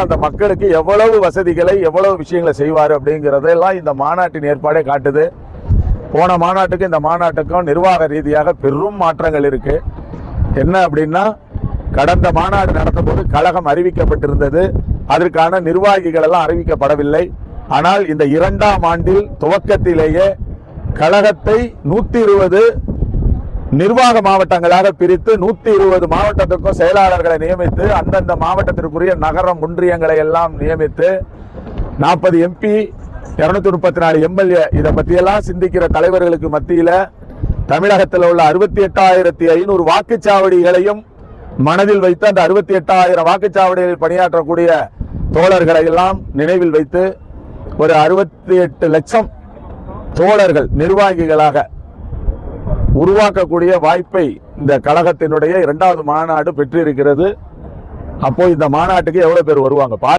அந்த மக்களுக்கு எவ்வளவு வசதிகளை எவ்வளவு விஷயங்களை செய்வார் அப்படிங்கிறதெல்லாம் இந்த மாநாட்டின் ஏற்பாடே காட்டுது. போன மாநாட்டுக்கு இந்த மாநாட்டுக்கும் நிர்வாக ரீதியாக பெரும் மாற்றங்கள் இருக்கு. என்ன அப்படின்னா, கடந்த மாநாடு நடந்தபோது கழகம் அறிவிக்கப்பட்டிருந்தது, அதற்கான நிர்வாகிகள் எல்லாம் அறிவிக்கப்படவில்லை. ஆனால் இந்த 2ஆம் ஆண்டில் துவக்கத்திலேயே கழகத்தை 120 நிர்வாக மாவட்டங்களாக பிரித்து 120 மாவட்டத்திற்கும் செயலாளர்களை நியமித்து அந்தந்த மாவட்டத்திற்குரிய நகரம் ஒன்றியங்களை எல்லாம் நியமித்து 40 MP 234 MLA இதை பற்றியெல்லாம் சிந்திக்கிற தலைவர்களுக்கு மத்தியில தமிழகத்தில் உள்ள 68,500 வாக்குச்சாவடிகளையும் மனதில் வைத்து அந்த 68,000 வாக்குச்சாவடிகளில் பணியாற்றக்கூடிய தோழர்களை எல்லாம் நினைவில் வைத்து ஒரு 68 லட்சம் தோழர்கள் நிர்வாகிகளாக உருவாக்கக்கூடிய வாய்ப்பை இந்த கழகத்தினுடைய 2வது மாநாடு பெற்றிருக்கிறது. அப்போ இந்த மாநாட்டுக்கு எவ்வளவு பேர் வருவாங்க?